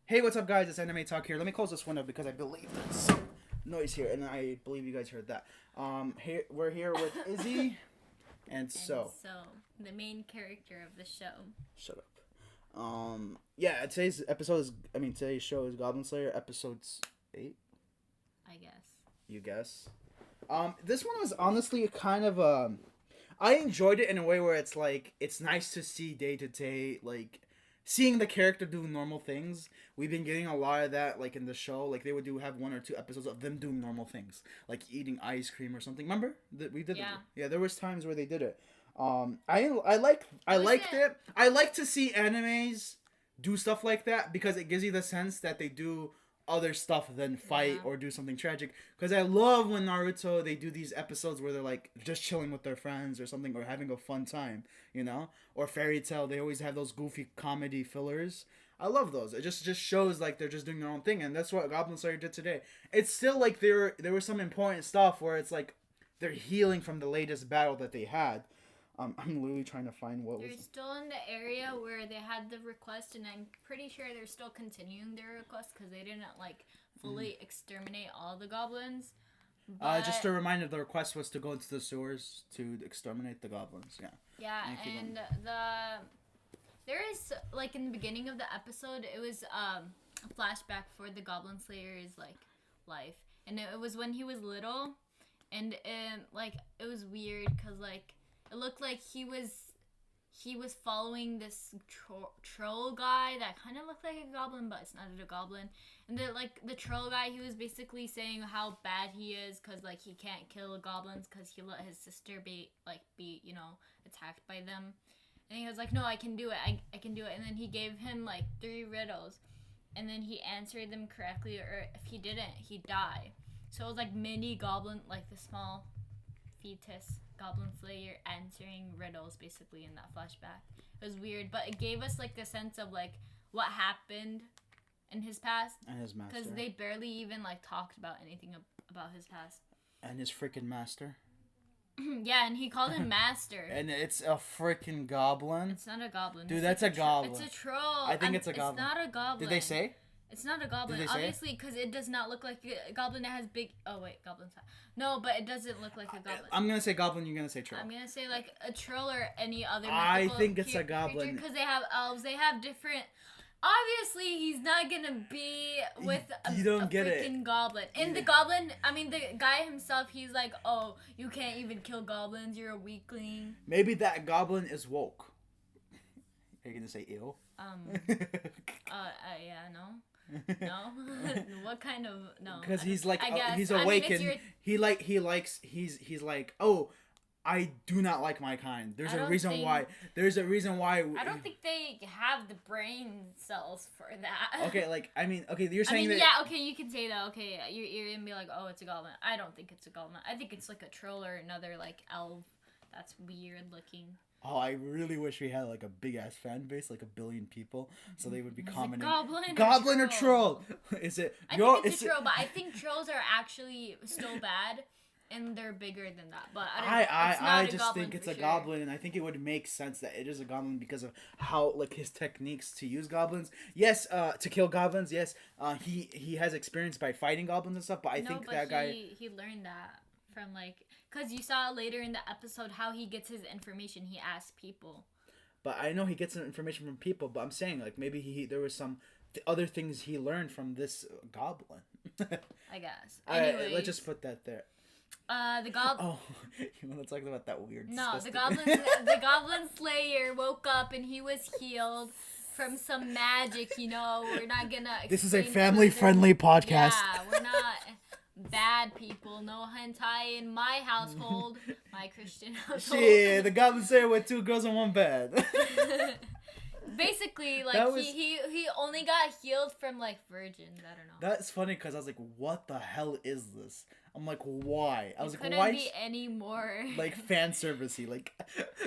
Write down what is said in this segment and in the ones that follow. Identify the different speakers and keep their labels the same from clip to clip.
Speaker 1: Hey, what's up, guys? It's Anime Talk here. Let me close this window because I believe there's some noise here, and I believe you guys heard that. We're here with Izzy, and so
Speaker 2: the main character of the show.
Speaker 1: shut up. Yeah, today's show is Goblin Slayer, episodes 8.
Speaker 2: I guess.
Speaker 1: You guess. This one was honestly kind of I enjoyed it in a way where it's like it's nice to see day to day like seeing the character do normal things. We've been getting a lot of that like in the show. Like they would have 1 or 2 episodes of them doing normal things, like eating ice cream or something. Remember that we did?
Speaker 2: Yeah.
Speaker 1: Yeah. There was times where they did it. I liked it. I like to see animes do stuff like that because it gives you the sense that they do other stuff than fight or do something tragic. Because I love when Naruto they do these episodes where they're like just chilling with their friends or something or having a fun time, you know. Or Fairy Tail, they always have those goofy comedy fillers. I love those. It just shows like they're just doing their own thing, and that's what Goblin Slayer did today. It's still like there was some important stuff where it's like they're healing from the latest battle that they had. I'm literally trying to find what
Speaker 2: they're
Speaker 1: was.
Speaker 2: They're still in the area where they had the request, and I'm pretty sure they're still continuing their request because they didn't like fully exterminate all the goblins.
Speaker 1: But... just a reminder, the request was to go into the sewers to exterminate the goblins. Yeah.
Speaker 2: Yeah, and there is like in the beginning of the episode, it was a flashback for the Goblin Slayer's like life, and it was when he was little, and it was weird because like. It looked like he was following this troll guy that kind of looked like a goblin, but it's not a goblin. And the troll guy, he was basically saying how bad he is because like he can't kill goblins because he let his sister be attacked by them. And he was like, no, I can do it. I can do it. And then he gave him like 3 riddles, and then he answered them correctly, or if he didn't, he'd die. So it was like mini goblin, like the small fetus Goblin Slayer answering riddles basically in that flashback. It was weird, but it gave us like the sense of like what happened in his past
Speaker 1: And his master.
Speaker 2: Because they barely even like talked about anything about his past.
Speaker 1: And his freaking master.
Speaker 2: Yeah, and he called him master.
Speaker 1: And it's a freaking goblin.
Speaker 2: It's not a goblin.
Speaker 1: Dude, that's a goblin.
Speaker 2: It's a troll.
Speaker 1: I think it's a goblin.
Speaker 2: It's not a goblin.
Speaker 1: Did they say?
Speaker 2: It's not a goblin, obviously, because it does not look like a goblin that has big... Oh, wait, goblin's... No, but it doesn't look like a goblin.
Speaker 1: I'm going to say goblin, you're going to say troll.
Speaker 2: I'm going to say, like, a troll or any other
Speaker 1: I think it's a goblin.
Speaker 2: Because they have elves, they have different... Obviously, he's not going to be with a freaking goblin. And the goblin, I mean, the guy himself, he's like, oh, you can't even kill goblins, you're a weakling.
Speaker 1: Maybe that goblin is woke. Are you going to say ew?
Speaker 2: Yeah, no. No. What kind of no?
Speaker 1: Because he's like he's awakened. He's like, oh, I do not like my kind. There's a reason why.
Speaker 2: I don't think they have the brain cells for that.
Speaker 1: Okay, like you're saying that.
Speaker 2: Yeah, okay, you can say that. Okay, you're gonna be like, oh, it's a goblin. I don't think it's a goblin. I think it's like a troll or another like elf. That's weird looking.
Speaker 1: Oh, I really wish we had like a big ass fan base, like 1 billion people, so they would be commenting.
Speaker 2: Goblin
Speaker 1: or troll? Is it?
Speaker 2: I think it's a troll, but I think trolls are actually still bad, and they're bigger than that. But I just think it's a goblin,
Speaker 1: and I think it would make sense that it is a goblin because of how like his techniques to use goblins. Yes, to kill goblins. Yes, he has experience by fighting goblins and stuff. But I think that guy
Speaker 2: he learned that from like. Because you saw later in the episode how he gets his information. He asks people.
Speaker 1: But I know he gets information from people. But I'm saying like maybe there was some other things he learned from this goblin.
Speaker 2: I guess.
Speaker 1: Anyways, let's just put that there.
Speaker 2: The goblin.
Speaker 1: Oh, you want to talk about that weird?
Speaker 2: No, the Goblin Slayer woke up and he was healed from some magic. You know, we're not gonna.
Speaker 1: This is a family-friendly podcast.
Speaker 2: Yeah, we're not. Bad people, no hentai in my household, my Christian household.
Speaker 1: Yeah, the Goblin Slayer with 2 girls in 1 bed.
Speaker 2: Basically, like he only got healed from like virgins. I don't know.
Speaker 1: That's funny because I was like, what the hell is this? I'm like, why? I was
Speaker 2: like,
Speaker 1: why?
Speaker 2: Be any more
Speaker 1: like fan servicey? Like,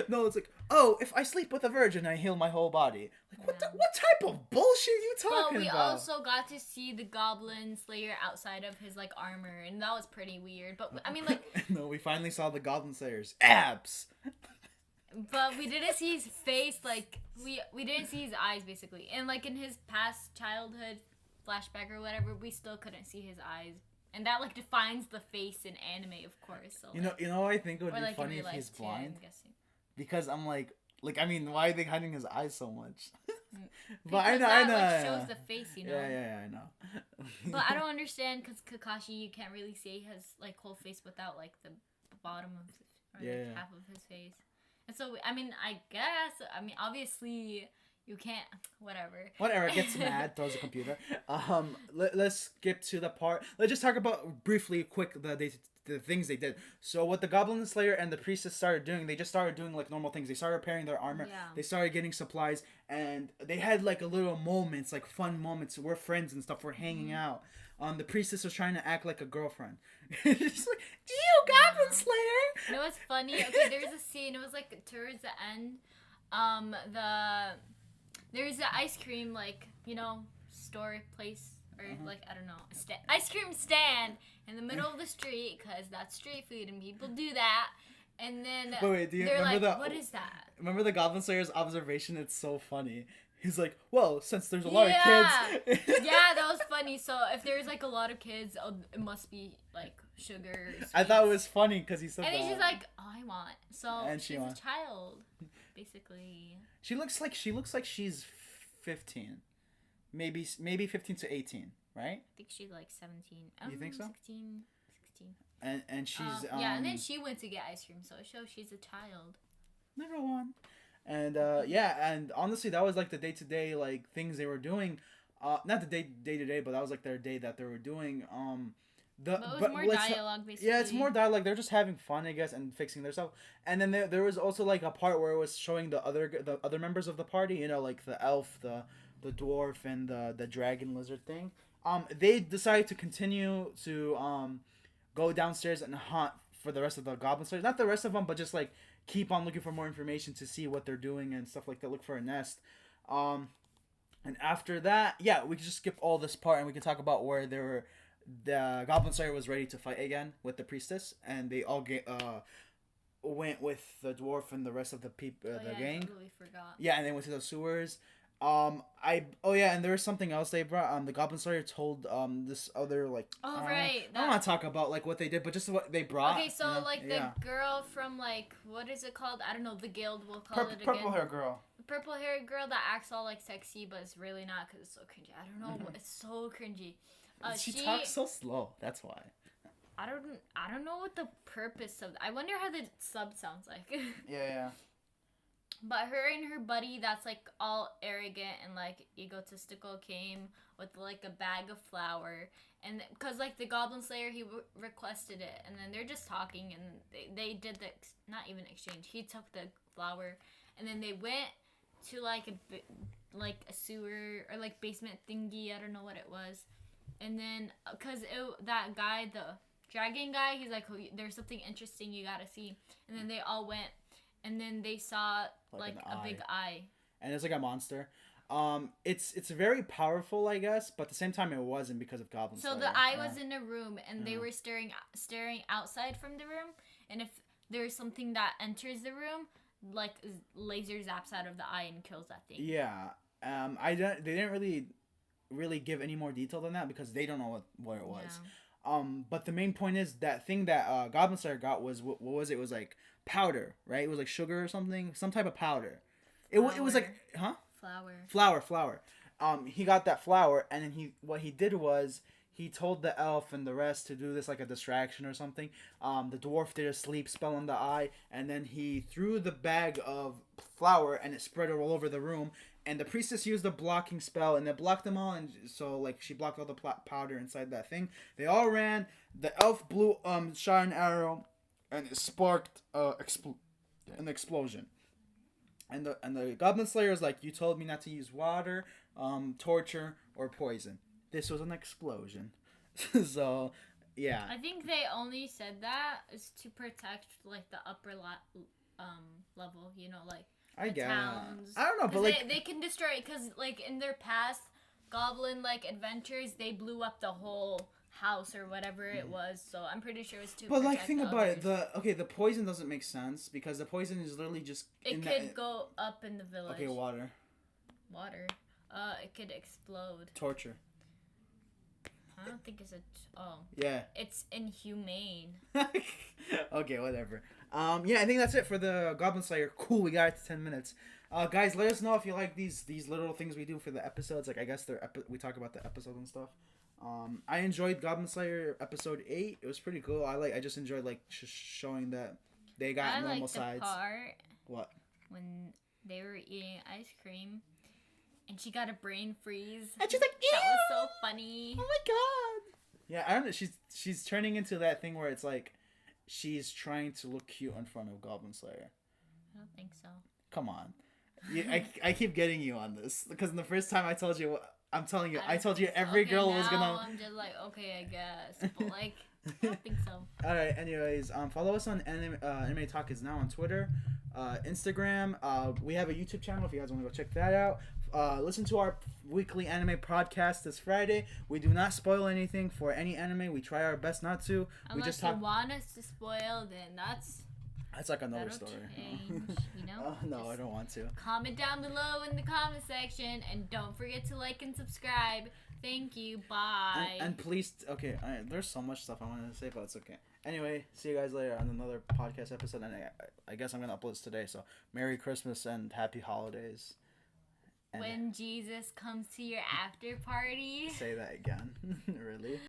Speaker 1: no, it's like, oh, if I sleep with a virgin, I heal my whole body. Like, what type of bullshit are you talking about?
Speaker 2: But we also got to see the Goblin Slayer outside of his like armor, and that was pretty weird. But I mean, like,
Speaker 1: no, we finally saw the Goblin Slayer's abs.
Speaker 2: But we didn't see his face, like, we didn't see his eyes, basically. And, like, in his past childhood flashback or whatever, we still couldn't see his eyes. And that, like, defines the face in anime, of course. So,
Speaker 1: you know, I think it would
Speaker 2: or,
Speaker 1: be
Speaker 2: like, in
Speaker 1: funny
Speaker 2: real
Speaker 1: if he's
Speaker 2: life, too,
Speaker 1: blind.
Speaker 2: I'm guessing.
Speaker 1: Because I'm like, I mean, why are they hiding his eyes so much?
Speaker 2: But I know, like, shows the face, you know.
Speaker 1: Yeah, I know.
Speaker 2: But I don't understand, because Kakashi, you can't really see his, like, whole face without, like, the bottom of his, or, like, half of his face. And so, I mean, obviously, you can't, whatever,
Speaker 1: gets mad, throws a computer. Let's skip to the part, let's just talk about, briefly, quick, the things they did. So what the Goblin Slayer and the Priestess started doing, they just started doing, like, normal things. They started repairing their armor.
Speaker 2: Yeah.
Speaker 1: They started getting supplies, and they had, like, a little moments, like, fun moments. We're friends and stuff. We're hanging out. The Priestess was trying to act like a girlfriend. She's like, "You Goblin Slayer!"
Speaker 2: You know what's funny? Okay, there's a scene. It was, like, towards the end. There's the ice cream, like, you know, store place. Or, like, I don't know, ice cream stand in the middle of the street, because that's street food and people do that. And then
Speaker 1: wait, do you
Speaker 2: they're
Speaker 1: remember
Speaker 2: like, what is that?
Speaker 1: Remember the Goblin Slayer's observation? It's so funny. He's like, well, since there's a lot of kids.
Speaker 2: Yeah, that was funny. So if there's, like, a lot of kids, it must be, like, sugar.
Speaker 1: I thought it was funny because he said
Speaker 2: and
Speaker 1: that.
Speaker 2: then she's like, oh, I want. So
Speaker 1: and
Speaker 2: she's a child, basically.
Speaker 1: She looks like she's 15. Maybe 15 to 18, right?
Speaker 2: I think she's like 17.
Speaker 1: You think so?
Speaker 2: 16.
Speaker 1: And she's
Speaker 2: yeah, and then she went to get ice cream, so it shows she's a child.
Speaker 1: Never won. And and honestly, that was like the day-to-day, like, things they were doing. Not the day-to-day, but that was like their day that they were doing.
Speaker 2: But it was more dialogue, basically.
Speaker 1: Yeah, it's more dialogue. They're just having fun, I guess, and fixing their stuff. And then there was also, like, a part where it was showing the other members of the party. You know, like the elf, the dwarf, and the dragon lizard thing. They decided to continue to go downstairs and hunt for the rest of the Goblin Slayers. Not the rest of them, but just, like, keep on looking for more information to see what they're doing and stuff like that. Look for a nest. And after that, yeah, we can just skip all this part and we can talk about where the Goblin Slayer was ready to fight again with the Priestess, and they all went with the dwarf and the rest of the people, the gang.
Speaker 2: I totally forgot.
Speaker 1: Yeah, and they went to the sewers. And there was something else they brought. The Goblin Slayer told this other, like,
Speaker 2: right.
Speaker 1: I don't want to talk about, like, what they did, but just what they brought.
Speaker 2: Okay, so the girl from, like, what is it called? I don't know. The guild, we'll call it again.
Speaker 1: Purple hair girl.
Speaker 2: The purple haired girl that acts all, like, sexy, but it's really not because it's so cringy. I don't know. It's so cringy.
Speaker 1: She talks so slow. That's why.
Speaker 2: I don't know what the purpose of. I wonder how the sub sounds like.
Speaker 1: Yeah.
Speaker 2: But her and her buddy, that's, like, all arrogant and, like, egotistical, came with, like, a bag of flour. And because, like, the Goblin Slayer, he requested it. And then they're just talking, and they did the, not even exchange. He took the flour, and then they went to, like, a sewer or, like, basement thingy. I don't know what it was. And then, because that guy, the dragon guy, he's like, oh, there's something interesting you gotta see. And then they all went. And then they saw, like a big eye. And
Speaker 1: it's like a monster. It's very powerful, I guess, but at the same time it wasn't because of Goblin Slayer.
Speaker 2: So the eye was in a room, and they were staring outside from the room. And if there's something that enters the room, like, laser zaps out of the eye and kills that thing.
Speaker 1: Yeah. They didn't really give any more detail than that because they don't know what it was. Yeah. But the main point is that thing that Goblin Slayer got was what was it? It was like powder, right? It was like sugar or something, some type of powder. It was like, huh? Flour. He got that flour, and then what he did was he told the elf and the rest to do this like a distraction or something. The dwarf did a sleep spell on the eye, and then he threw the bag of flour, and it spread all over the room. And the priestess used a blocking spell, and it blocked them all, and so, like, she blocked all the powder inside that thing. They all ran. The elf blew shot an arrow, and it sparked an explosion. And the Goblin Slayer was like, you told me not to use water, torture, or poison. This was an explosion. So, yeah.
Speaker 2: I think they only said that is to protect, like, the upper level, you know, like,
Speaker 1: I guess.
Speaker 2: Towns.
Speaker 1: I don't know, but, like,
Speaker 2: they can destroy it because, like, in their past Goblin, like, adventures, they blew up the whole house or whatever it was. So I'm pretty sure it's to.
Speaker 1: But like, think about it.
Speaker 2: Others.
Speaker 1: The poison doesn't make sense because the poison is literally just.
Speaker 2: It could go up in the village.
Speaker 1: Okay, water.
Speaker 2: Water. It could explode.
Speaker 1: Torture.
Speaker 2: I don't think it's a. Oh.
Speaker 1: Yeah.
Speaker 2: It's inhumane.
Speaker 1: Okay, whatever. Yeah, I think that's it for the Goblin Slayer. Cool, we got it to 10 minutes. Guys, let us know if you like these little things we do for the episodes. Like, I guess we talk about the episode and stuff. I enjoyed Goblin Slayer episode 8. It was pretty cool. I just enjoyed like showing that they got normal sides.
Speaker 2: Part
Speaker 1: what?
Speaker 2: When they were eating ice cream, and she got a brain freeze.
Speaker 1: And she's like, ew!
Speaker 2: That was so funny.
Speaker 1: Oh my god! Yeah, I don't know. She's turning into that thing where it's like she's trying to look cute in front of Goblin Slayer.
Speaker 2: I don't think so.
Speaker 1: Come on. I keep getting you on this because the first time I told you, I'm telling you, I told you every girl was gonna.
Speaker 2: I'm just like, okay, I guess, but like, I don't think so.
Speaker 1: All right. Anyways, follow us on Anime Talk is now on Twitter, Instagram. We have a YouTube channel if you guys want to go check that out. Listen to our weekly anime podcast this Friday. We do not spoil anything for any anime. We try our best not to.
Speaker 2: Unless
Speaker 1: we just
Speaker 2: you want us to spoil, then that's
Speaker 1: like another story.
Speaker 2: Change, you know?
Speaker 1: No, I don't want to.
Speaker 2: Comment down below in the comment section, and don't forget to like and subscribe. Thank you. Bye.
Speaker 1: And please, okay. There's so much stuff I wanted to say, but it's okay. Anyway, see you guys later on another podcast episode. And I guess I'm gonna upload this today. So Merry Christmas and Happy Holidays. And
Speaker 2: when Jesus comes to your after party.
Speaker 1: Say that again. Really?